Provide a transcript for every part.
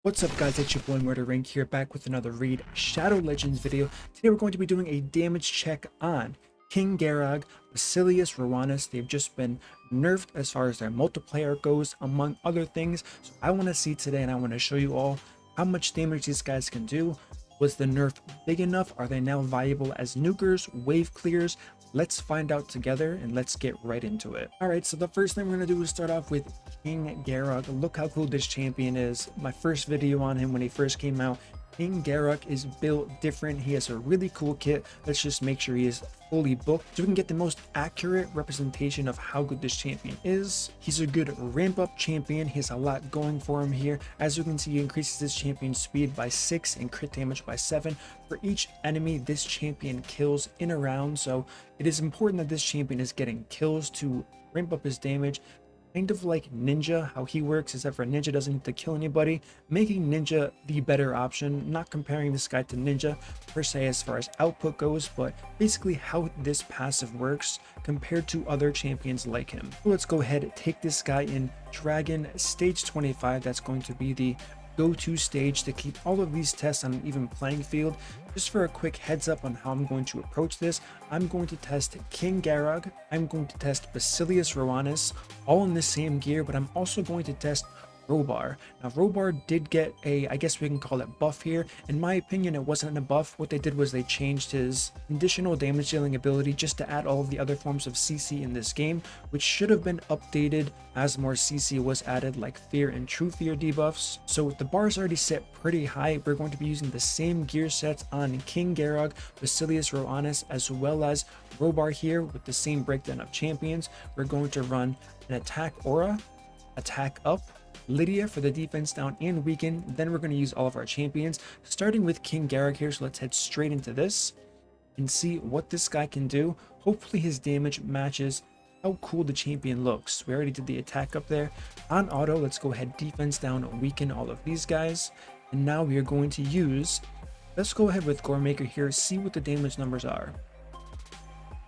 What's up guys, it's your boy MurderInc here, back with another Raid Shadow Legends video. Today we're going to be doing a damage check on King Garog, Basileus Roanas. They've just been nerfed as far as their multiplayer goes, among other things. So I want to see today, and I want to show you all how much damage these guys can do. Was the nerf big enough? Are they now viable as nukers, wave clears? Let's find out together and let's get right into it. All right, so the first thing we're going to do is start off with King Garog. Look how cool this champion is. My first video on him when he first came out. King Garog is built different. He has a really cool kit. Let's just make sure he is fully booked so we can get the most accurate representation of how good this champion is. He's a good ramp up champion. He has a lot going for him here. As you can see, he increases his champion speed by 6 and crit damage by 7 for each enemy this champion kills in a round. So it is important that this champion is getting kills to ramp up his damage. Kind of like Ninja, how he works, except for Ninja doesn't need to kill anybody, making Ninja the better option. Not comparing this guy to Ninja per se as far as output goes, but basically how this passive works compared to other champions like him. So let's go ahead and take this guy in Dragon Stage 25. That's going to be the go-to stage to keep all of these tests on an even playing field. Just for a quick heads up on how I'm going to approach this, I'm going to test King Garog, I'm going to test Basileus Roanas, all in the same gear, but I'm also going to test Robar. Now Robar did get a, I guess we can call it buff here. In my opinion, it wasn't a buff. What they did was they changed his conditional damage dealing ability just to add all of the other forms of CC in this game, which should have been updated as more CC was added, like Fear and True Fear debuffs. So the bar is already set pretty high. We're going to be using the same gear sets on King Garog, Basileus Roanas, as well as Robar here with the same breakdown of champions. We're going to run an attack aura, attack up, Lydia for the defense down and weaken. Then we're going to use all of our champions, starting with King Garog here. So let's head straight into this and see what this guy can do. Hopefully his damage matches how cool the champion looks. We already did the attack up there on auto. Let's go ahead, defense down, weaken all of these guys. And now we are going to use, let's go ahead with Gore Maker here, see what the damage numbers are.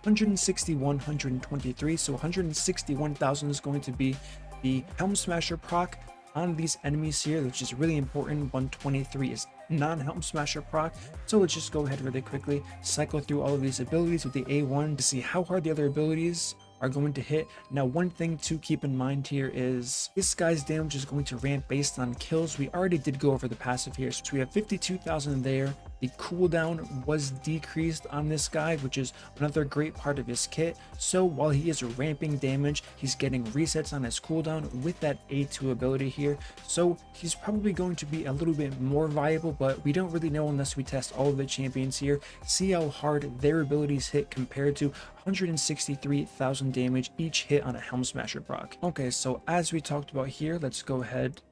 161, 123, so 161,000 is going to be the Helm Smasher proc on these enemies here, which is really important. 123 is non-Helm Smasher proc. So let's just go ahead really quickly, cycle through all of these abilities with the A1 to see how hard the other abilities are going to hit. Now, one thing to keep in mind here is this guy's damage is going to ramp based on kills. We already did go over the passive here, so we have 52,000 there. The cooldown was decreased on this guy, which is another great part of his kit. So while he is ramping damage, he's getting resets on his cooldown with that A2 ability here. So he's probably going to be a little bit more viable, but we don't really know unless we test all of the champions here, see how hard their abilities hit compared to 163,000 damage each hit on a Helm Smasher proc. Okay, so as we talked about here, let's go ahead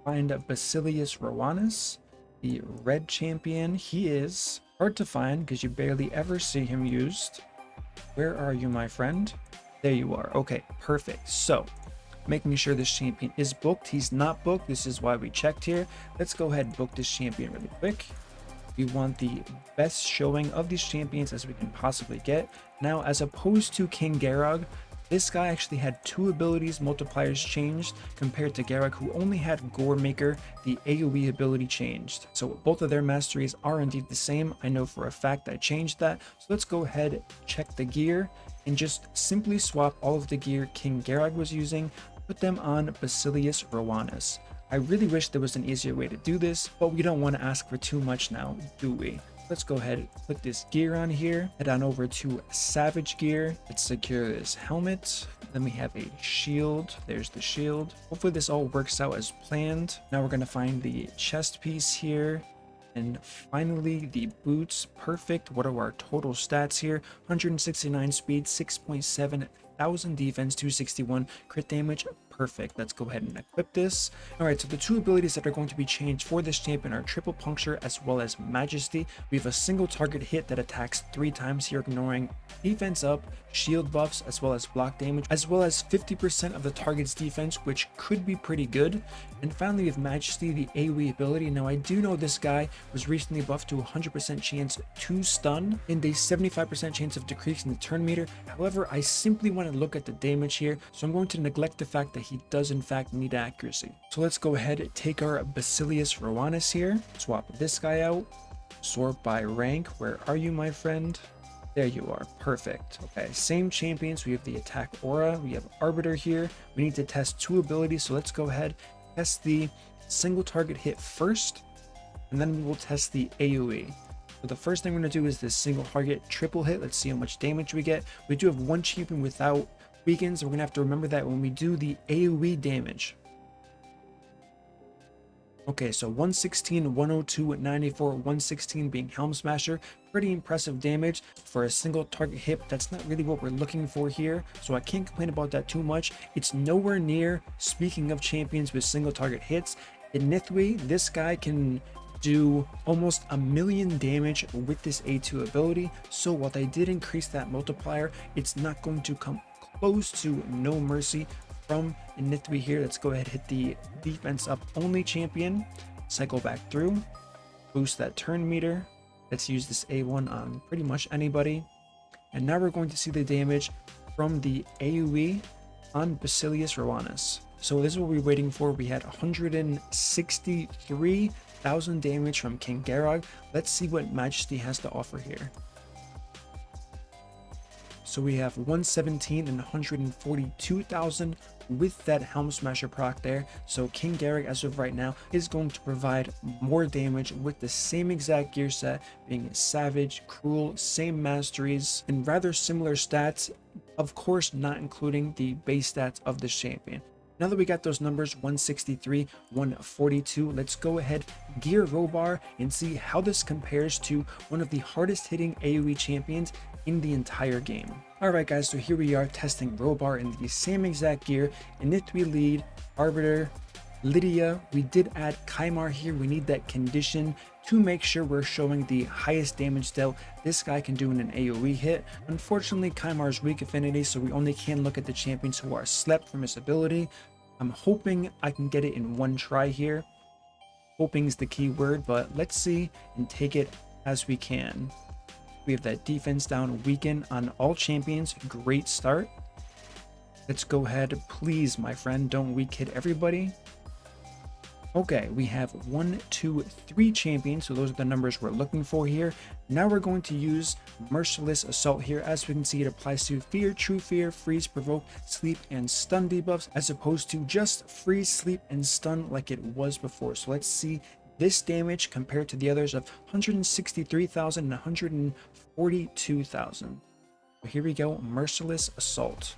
find Basileus Roanas, the red champion. He is hard to find because you barely ever see him used. Where are you, my friend? There you are. Okay, perfect. So making sure this champion is booked. He's not booked. This is why we checked here. Let's go ahead and book this champion really quick. We want the best showing of these champions as we can possibly get. Now, as opposed to King Garog, this guy actually had 2 abilities multipliers changed compared to Garog, who only had Gore Maker, the AoE ability changed. So both of their masteries are indeed the same. I know for a fact I changed that. So let's go ahead, check the gear, and just simply swap all of the gear King Garog was using, put them on Basileus Roanas. I really wish there was an easier way to do this, but we don't want to ask for too much now, do we? Let's go ahead and put this gear on here, head on over to Savage Gear. Let's secure this helmet. Then we have a shield. There's the shield. Hopefully this all works out as planned. Now we're going to find the chest piece here. And finally, the boots. Perfect. What are our total stats here? 169 speed, 6.7 thousand defense, 261 crit damage. Perfect. Let's go ahead and equip this. All right, so the 2 abilities that are going to be changed for this champion are triple puncture as well as majesty. We have a single target hit that attacks 3 times here, ignoring defense up, shield buffs, as well as block damage, as well as 50% of the target's defense, which could be pretty good. And finally, with majesty, the AoE ability. Now, I do know this guy was recently buffed to 100% chance to stun and a 75% chance of decreasing the turn meter. However, I simply want to look at the damage here, so I'm going to neglect the fact that he does in fact need accuracy. So let's go ahead and take our Basileus Roanas here, swap this guy out, sort by rank. Where are you, my friend? There you are. Perfect. Okay, same champions. We have the attack aura, we have arbiter here. We need to test 2 abilities, so let's go ahead, test the single target hit first, and then we will test the AoE. So the first thing we're going to do is this single target triple hit. Let's see how much damage we get. We do have one champion without weakens, so we're going to have to remember that when we do the AoE damage. Okay, so 116, 102, 94, 116 being Helm Smasher. Pretty impressive damage for a single target hit. That's not really what we're looking for here, so I can't complain about that too much. It's nowhere near, speaking of champions with single target hits, Demytha, this guy can do almost 1,000,000 damage with this A2 ability. So while they did increase that multiplier, it's not going to come close to no mercy from Demytha here. Let's go ahead, hit the defense up only champion, cycle back through, boost that turn meter. Let's use this A1 on pretty much anybody. And now we're going to see the damage from the AoE on Basileus Roanas. So this is what we're waiting for. We had 163,000 damage from King Garog. Let's see what Majesty has to offer here. So we have 117 and 142,000 with that Helm Smasher proc there. So King Garog, as of right now, is going to provide more damage with the same exact gear set, being Savage, Cruel, same masteries, and rather similar stats, of course not including the base stats of the champion. Now that we got those numbers, 163, 142, let's go ahead, gear Robar, and see how this compares to one of the hardest hitting AoE champions in the entire game. Alright guys, so here we are testing Robar in the same exact gear. In it we lead Arbiter, Lydia. We did add Kymar here. We need that condition to make sure we're showing the highest damage dealt this guy can do in an AoE hit. Unfortunately, Kymar's weak affinity, so we only can look at the champions who are slept from his ability. I'm hoping I can get it in one try here. Hoping is the key word, but let's see and take it as we can. We have that defense down, weaken on all champions. Great start. Let's go ahead. Please, my friend, don't weak hit everybody. Okay, we have 1, 2, 3 champions, so those are the numbers we're looking for here. Now we're going to use Merciless Assault here. As we can see, it applies to Fear, True Fear, Freeze, Provoke, Sleep, and Stun debuffs, as opposed to just Freeze, Sleep, and Stun like it was before. So let's see this damage compared to the others of 163,000 and 142,000. So here we go, Merciless Assault.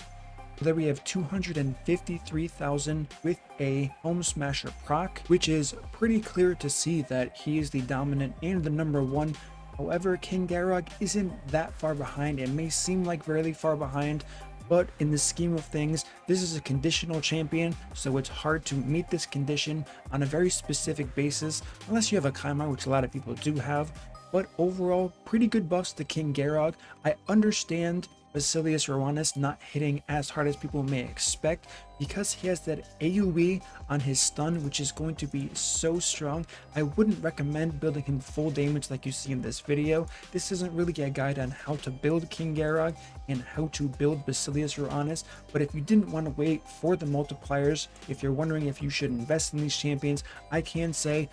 So there we have 253,000 with a Helm Smasher proc, which is pretty clear to see that he is the dominant and the number one. However, King Garog isn't that far behind. It may seem like really far behind, but in the scheme of things, this is a conditional champion, so it's hard to meet this condition on a very specific basis, unless you have a Kymar, which a lot of people do have. But overall, pretty good buffs to King Garog. I understand Basileus Roanas not hitting as hard as people may expect because he has that AoE on his stun, which is going to be so strong. I wouldn't recommend building him full damage like you see in this video. This isn't really a guide on how to build King Garog and how to build Basileus Roanas, but if you didn't want to wait for the multipliers, if you're wondering if you should invest in these champions, I can say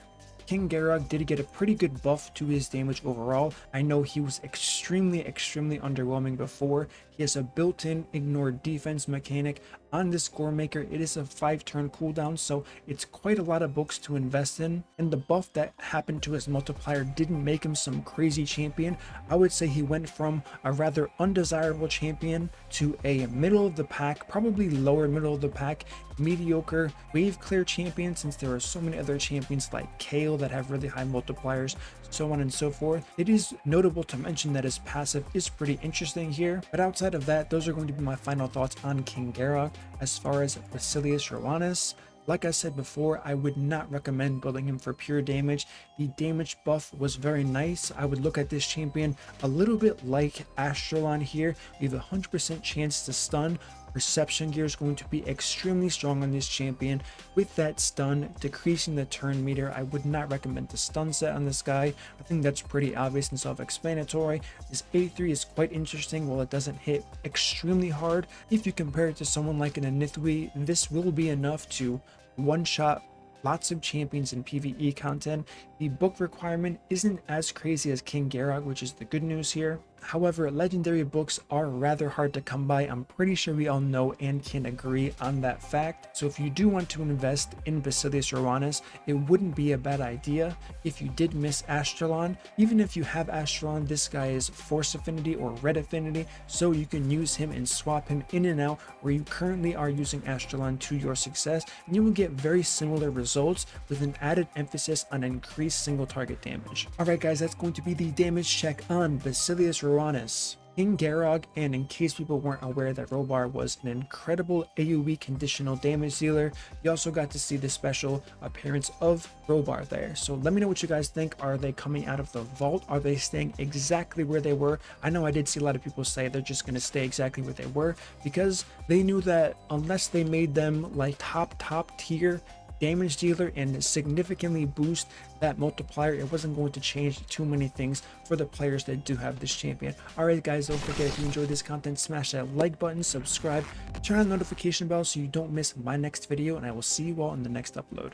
King Garog did get a pretty good buff to his damage overall. I know he was extremely underwhelming before. He has a built-in ignore defense mechanic on this score maker. It is a 5-turn cooldown, so it's quite a lot of books to invest in. And the buff that happened to his multiplier didn't make him some crazy champion. I would say he went from a rather undesirable champion to a middle of the pack, probably lower middle of the pack, mediocre wave clear champion, since there are so many other champions like Kale that have really high multipliers, so on and so forth. It is notable to mention that his passive is pretty interesting here, but outside of that, those are going to be my final thoughts on King Garog. As far as Basileus Roanas, like I said before, I would not recommend building him for pure damage. The damage buff was very nice. I would look at this champion a little bit like Astralon here. We have a 100% chance to stun Perception gear is going to be extremely strong on this champion. With that stun decreasing the turn meter, I would not recommend the stun set on this guy. I think that's pretty obvious and self-explanatory. This A3 is quite interesting. While it doesn't hit extremely hard, if you compare it to someone like an Anithui, this will be enough to one-shot lots of champions in PvE content. The book requirement isn't as crazy as King Garog, which is the good news here. However, legendary books are rather hard to come by. I'm pretty sure we all know and can agree on that fact. So if you do want to invest in Basileus Roanas, it wouldn't be a bad idea. If you did miss Astralon, even if you have Astralon, this guy is Force Affinity or Red Affinity, so you can use him and swap him in and out where you currently are using Astralon to your success, and you will get very similar results with an added emphasis on increased single target damage. Alright guys, that's going to be the damage check on Basileus Roanas. King Garog, and in case people weren't aware that Robar was an incredible AoE conditional damage dealer, you also got to see the special appearance of Robar there. So let me know what you guys think. Are they coming out of the vault? Are they staying exactly where they were? I know I did see a lot of people say they're just going to stay exactly where they were because they knew that unless they made them like top tier damage dealer and significantly boost that multiplier, it wasn't going to change too many things for the players that do have this champion. Alright guys, don't forget, if you enjoyed this content, smash that like button, subscribe, turn on the notification bell so you don't miss my next video, and I will see you all in the next upload.